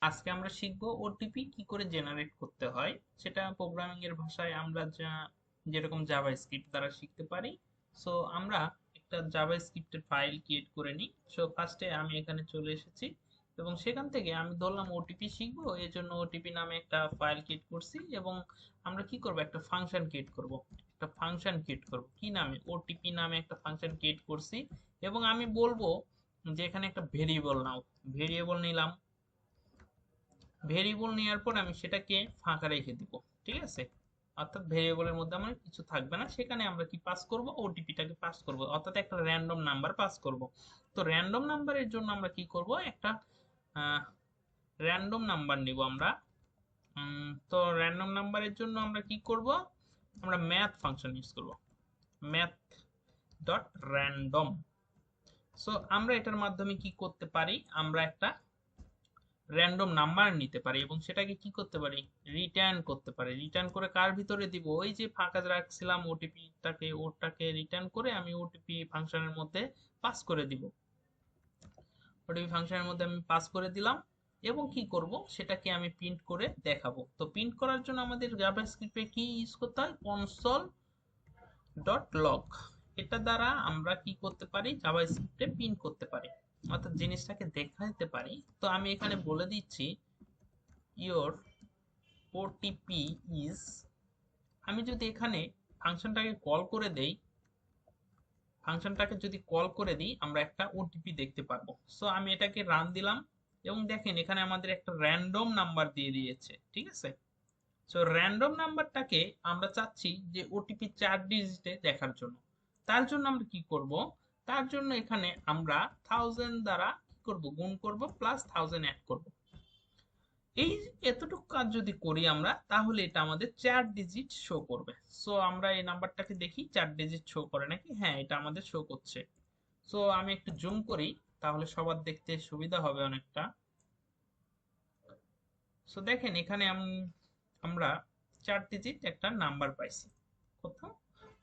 আজকে আমরা শিখব ওটিপি কি করে জেনারেট করতে হয়। সেটা প্রোগ্রামিং এর ভাষায় আমরা যেরকম জাভা স্ক্রিপ্ট দ্বারা শিখতে পারি। সো আমরা একটা জাভা স্ক্রিপ্টের ফাইল ক্রিয়েট করে নিই। সো ফার্স্টে আমি এখানে চলে এসেছি এবং সেখান থেকে আমি ধরলাম ওটিপি শিখবো, এর জন্য ওটিপি নামে একটা ফাইল ক্রিয়েট করছি এবং আমরা কি করব, একটা ফাংশন ক্রিয়েট করব। একটা ফাংশন ক্রিয়েট করব কি নামে, ওটিপি নামে একটা ফাংশন ক্রিয়েট করছি এবং আমি বলবো যে এখানে একটা ভেরিয়েবল নাও। ভেরিয়েবল নিলাম। ভেরিয়েবল নেওয়ার পর আমি সেটাকে ফাঁকা রেখে দিব। ঠিক আছে, অর্থাৎ ভেরিয়েবলের মধ্যে আমার কিছু থাকবে না, সেখানে আমরা কি পাস করব, ওটিপিটাকে পাস করব, অর্থাৎ একটা র্যান্ডম নাম্বার পাস করব। তো র্যান্ডম নাম্বারের জন্য আমরা কি করব, একটা র্যান্ডম নাম্বার নিব আমরা। তো র্যান্ডম নাম্বারের জন্য আমরা কি করব, আমরা ম্যাথ ফাংশন ইউজ করব। Math dot random. সো আমরা এটার মাধ্যমে কি করতে পারি, আমরা একটা র্যান্ডম নাম্বার নিতে পারি এবং সেটাকে কি করতে পারি, রিটার্ন করতে পারি। রিটার্ন করে কার ভিতরে দিব, ওই যে ফাঁকা রাখছিলাম ওটিপিটাকে, ওটাকে রিটার্ন করে আমি ওটিপি ফাংশনের মধ্যে পাস করে দিব। ওটিপি ফাংশনের মধ্যে আমি পাস করে দিলাম এবং কি করব, সেটাকে আমি প্রিন্ট করে দেখাবো। তো প্রিন্ট করার জন্য আমাদের জাভাস্ক্রিপ্টে কি ইউজ করতে হয়, কনসোল ডট লগ। এটা দ্বারা আমরা কি করতে পারি, জাভাস্ক্রিপ্টে প্রিন্ট করতে পারি, অর্থাৎ জিনিসটাকে দেখাতে পারি। তো আমি এখানে বলে দিচ্ছি your OTP is, আমি যদি এখানে ফাংশনটাকে কল করে দেই, ফাংশনটাকে যদি কল করে দিই আমরা একটা ওটিপি দেখতে পারবো। সো আমি এটাকে রান দিলাম এবং দেখেন এখানে আমাদের একটা র্যান্ডম নাম্বার দিয়ে দিয়েছে। ঠিক আছে, সো র্যান্ডম নাম্বারটাকে আমরা চাচ্ছি যে ওটিপি 4 ডিজিটে দেখার জন্য। তার জন্য আমরা কি করব, তার জন্য এখানে আমরা 1000 দ্বারা কি করব, গুণ করব, প্লাস 1000 অ্যাড করব। এই এতটুকু কাজ যদি করি আমরা, তাহলে এটা আমাদের 4 ডিজিট শো করবে। সো আমরা এই নাম্বারটাকে দেখি 4 ডিজিট শো করে নাকি। হ্যাঁ, এটা আমাদের শো করছে। সো আমি একটু জুম করি, তাহলে সবার দেখতে সুবিধা হবে অনেকটা। সো দেখেন এখানে আমরা 4 ডিজিট একটা নাম্বার পাইছি। কোথাও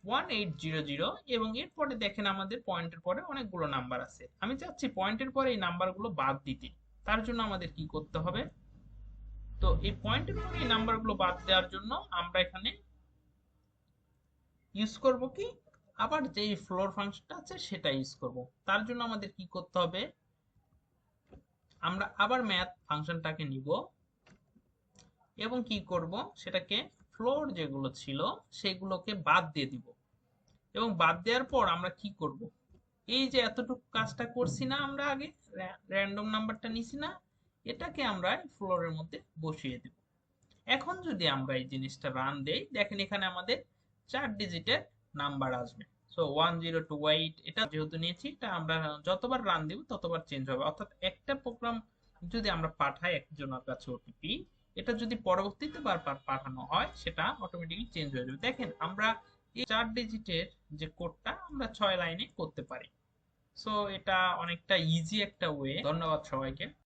1800, এবং এরপরে দেখেন আমাদের পয়েন্টের পরে অনেকগুলো নাম্বার আছে। আমি চাচ্ছি পয়েন্টের পরে এই নাম্বারগুলো বাদ দিতে। তার জন্য আমাদের কি করতে হবে, তো এই পয়েন্টের পরে এই নাম্বারগুলো বাদ দেওয়ার জন্য আমরা এখানে ইউজ করব কি, আবার যেই ফ্লোর ফাংশনটা আছে সেটা ইউজ করব। তার জন্য আমাদের কি করতে হবে, আমরা আবার ম্যাথ ফাংশনটাকে নিব এবং কি করব, সেটাকে ফ্লোর যেগুলো ছিল সেগুলোকে বাদ দিয়ে দিব। এবং বাদ দেওয়ার পর আমরা কি করব, এই যে এতটুকু কাজটা করছি না আমরা আগে, র্যান্ডম নাম্বারটা নিছি না, এটাকে আমরা ফ্লোরের মধ্যে বসিয়ে দেব। এখন যদি আমরা এই জিনিসটা রান দেই, দেখেন এখানে আমাদের 4 ডিজিটের নাম্বার আসবে। সো 1028, এটা যেহেতু নিয়েছি, এটা আমরা যতবার রান দিব ততবার চেঞ্জ হবে। অর্থাৎ একটা প্রোগ্রাম যদি আমরা পাঠাই একজনের কাছে ওটিপি, এটা যদি পরবর্তীতে বারবার পাঠানো হয় সেটা অটোমেটিক্যালি চেঞ্জ হয়ে যাবে। দেখেন আমরা এই 4 ডিজিটের যে কোডটা আমরা 6 লাইনে করতে পারি। সো এটা অনেকটা ইজি একটা ওয়ে। ধন্যবাদ সবাইকে।